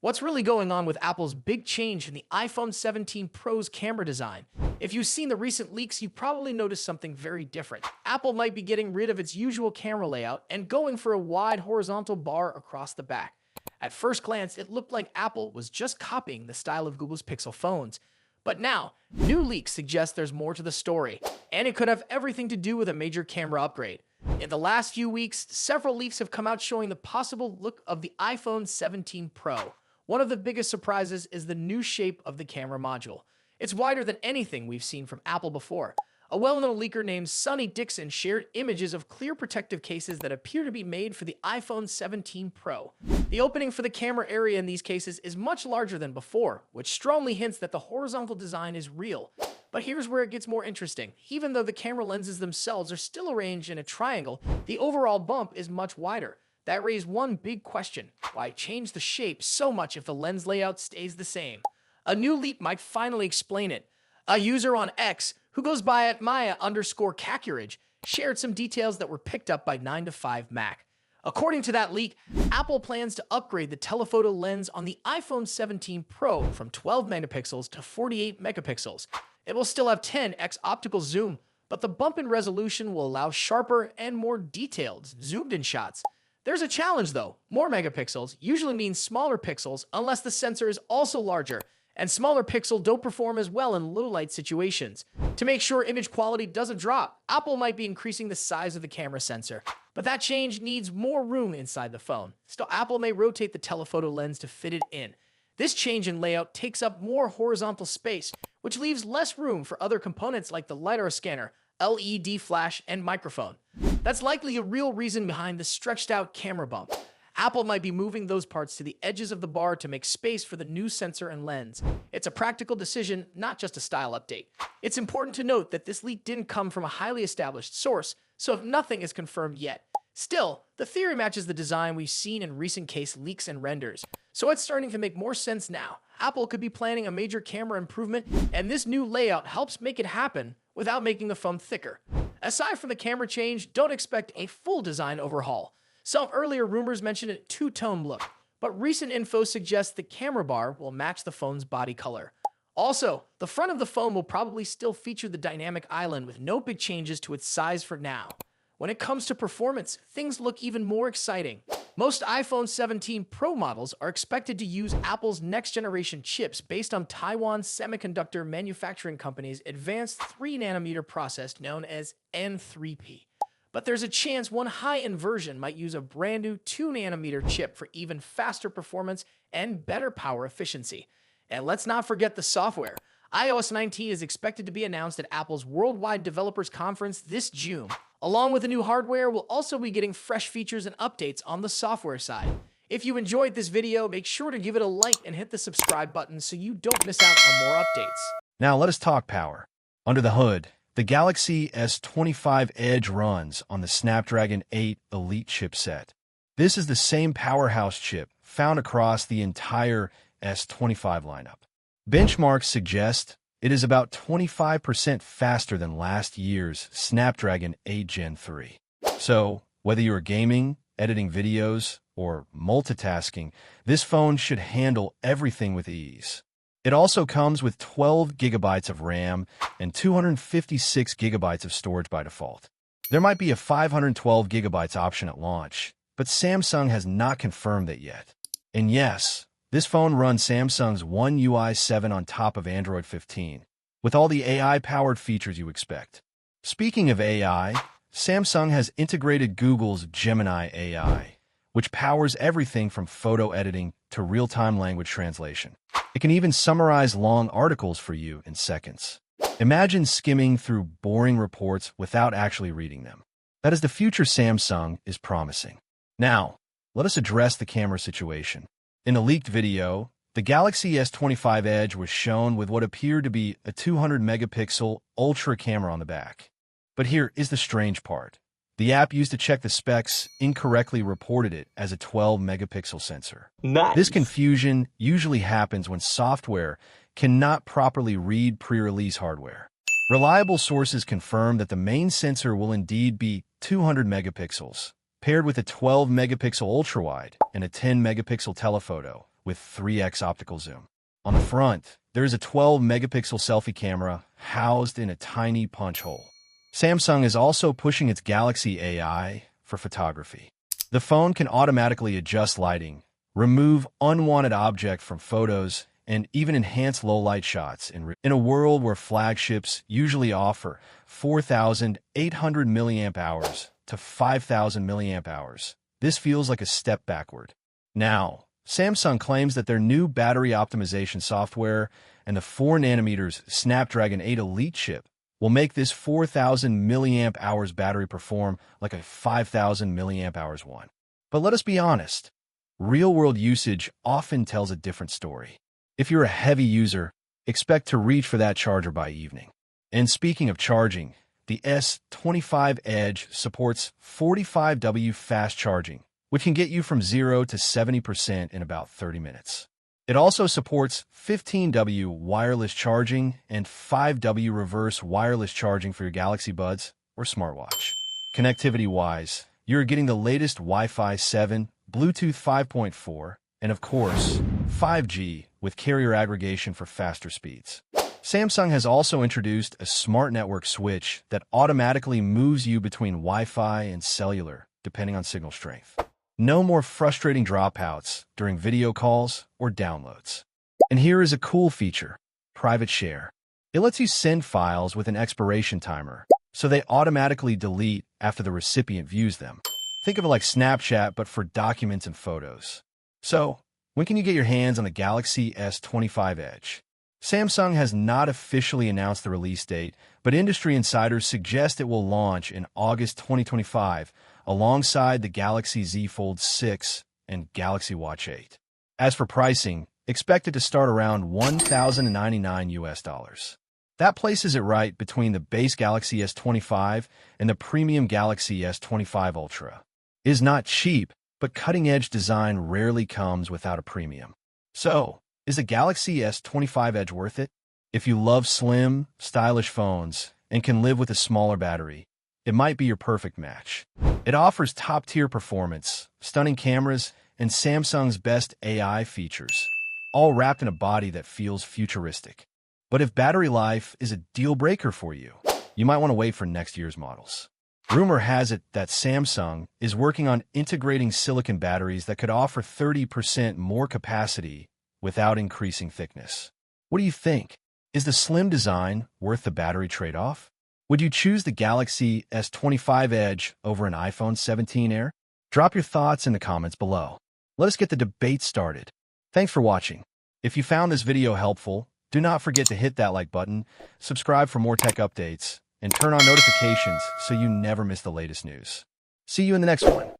What's really going on with Apple's big change in the iPhone 17 Pro's camera design? If you've seen the recent leaks, you've probably noticed something very different. Apple might be getting rid of its usual camera layout and going for a wide horizontal bar across the back. At first glance, it looked like Apple was just copying the style of Google's Pixel phones. But now, new leaks suggest there's more to the story, and it could have everything to do with a major camera upgrade. In the last few weeks, several leaks have come out showing the possible look of the iPhone 17 Pro. One of the biggest surprises is the new shape of the camera module. It's wider than anything we've seen from Apple before. A well-known leaker named Sonny Dixon shared images of clear protective cases that appear to be made for the iPhone 17 Pro. The opening for the camera area in these cases is much larger than before, which strongly hints that the horizontal design is real. But here's where it gets more interesting. Even though the camera lenses themselves are still arranged in a triangle, the overall bump is much wider. That raised one big question: why change the shape so much if the lens layout stays the same? A new leak might finally explain it. A user on X, who goes by at Maya_Kakurage, shared some details that were picked up by 9to5Mac. According to that leak, Apple plans to upgrade the telephoto lens on the iPhone 17 Pro from 12 megapixels to 48 megapixels. It will still have 10x optical zoom, but the bump in resolution will allow sharper and more detailed, zoomed-in shots. There's a challenge though. More megapixels usually means smaller pixels unless the sensor is also larger, and smaller pixels don't perform as well in low light situations. To make sure image quality doesn't drop, Apple might be increasing the size of the camera sensor. But that change needs more room inside the phone. Still, Apple may rotate the telephoto lens to fit it in. This change in layout takes up more horizontal space, which leaves less room for other components like the LiDAR scanner, LED flash, and microphone. That's likely a real reason behind the stretched out camera bump. Apple might be moving those parts to the edges of the bar to make space for the new sensor and lens. It's a practical decision, not just a style update. It's important to note that this leak didn't come from a highly established source, so nothing is confirmed yet. Still, the theory matches the design we've seen in recent case leaks and renders, so it's starting to make more sense now. Apple could be planning a major camera improvement, and this new layout helps make it happen without making the phone thicker. Aside from the camera change, don't expect a full design overhaul. Some earlier rumors mentioned a two-tone look, but recent info suggests the camera bar will match the phone's body color. Also, the front of the phone will probably still feature the dynamic island with no big changes to its size for now. When it comes to performance, things look even more exciting. Most iPhone 17 Pro models are expected to use Apple's next-generation chips based on Taiwan's semiconductor manufacturing company's advanced 3nm process known as N3P. But there's a chance one high-end version might use a brand new 2nm chip for even faster performance and better power efficiency. And let's not forget the software. iOS 19 is expected to be announced at Apple's Worldwide Developers Conference this June. Along with the new hardware, we'll also be getting fresh features and updates on the software side. If you enjoyed this video, make sure to give it a like and hit the subscribe button so you don't miss out on more updates. Now let us talk power. Under the hood, the Galaxy S25 Edge runs on the Snapdragon 8 Elite chipset. This is the same powerhouse chip found across the entire S25 lineup. Benchmarks suggest it is about 25% faster than last year's Snapdragon 8 Gen 3. So, whether you're gaming, editing videos, or multitasking, this phone should handle everything with ease. It also comes with 12 gigabytes of RAM and 256 gigabytes of storage by default. There might be a 512 gigabytes option at launch, but Samsung has not confirmed that yet. And yes, this phone runs Samsung's One UI 7 on top of Android 15, with all the AI-powered features you expect. Speaking of AI, Samsung has integrated Google's Gemini AI, which powers everything from photo editing to real-time language translation. It can even summarize long articles for you in seconds. Imagine skimming through boring reports without actually reading them. That is the future Samsung is promising. Now, let us address the camera situation. In a leaked video, the Galaxy S25 Edge was shown with what appeared to be a 200-megapixel ultra camera on the back. But here is the strange part. The app used to check the specs incorrectly reported it as a 12-megapixel sensor. Nice. This confusion usually happens when software cannot properly read pre-release hardware. Reliable sources confirm that the main sensor will indeed be 200 megapixels, paired with a 12-megapixel ultra-wide and a 10-megapixel telephoto, with 3x optical zoom. On the front, there is a 12-megapixel selfie camera housed in a tiny punch hole. Samsung is also pushing its Galaxy AI for photography. The phone can automatically adjust lighting, remove unwanted objects from photos, and even enhance low-light shots in a world where flagships usually offer 4,800 mAh to 5,000 mAh. This feels like a step backward. Now, Samsung claims that their new battery optimization software and the 4nm Snapdragon 8 Elite chip will make this 4,000 mAh battery perform like a 5,000 mAh one. But let us be honest, real-world usage often tells a different story. If you're a heavy user, expect to reach for that charger by evening. And speaking of charging, the S25 Edge supports 45W fast charging, which can get you from 0 to 70% in about 30 minutes. It also supports 15W wireless charging and 5W reverse wireless charging for your Galaxy Buds or smartwatch. Connectivity-wise, you're getting the latest Wi-Fi 7, Bluetooth 5.4, and of course, 5G with carrier aggregation for faster speeds. Samsung has also introduced a smart network switch that automatically moves you between Wi-Fi and cellular, depending on signal strength. No more frustrating dropouts during video calls or downloads. And here is a cool feature, Private Share. It lets you send files with an expiration timer, so they automatically delete after the recipient views them. Think of it like Snapchat, but for documents and photos. So, when can you get your hands on the Galaxy S25 Edge? Samsung has not officially announced the release date, but industry insiders suggest it will launch in August 2025 alongside the Galaxy Z Fold 6 and Galaxy Watch 8. As for pricing, expect it to start around $1,099. That places it right between the base Galaxy S25 and the premium Galaxy S25 Ultra. It is not cheap, but cutting-edge design rarely comes without a premium. So, is the Galaxy S25 Edge worth it? If you love slim, stylish phones and can live with a smaller battery, it might be your perfect match. It offers top-tier performance, stunning cameras, and Samsung's best AI features, all wrapped in a body that feels futuristic. But if battery life is a deal-breaker for you, you might want to wait for next year's models. Rumor has it that Samsung is working on integrating silicon batteries that could offer 30% more capacity without increasing thickness. What do you think? Is the slim design worth the battery trade-off? Would you choose the Galaxy S25 Edge over an iPhone 17 Air? Drop your thoughts in the comments below. Let us get the debate started. Thanks for watching. If you found this video helpful, do not forget to hit that like button, subscribe for more tech updates, and turn on notifications so you never miss the latest news. See you in the next one.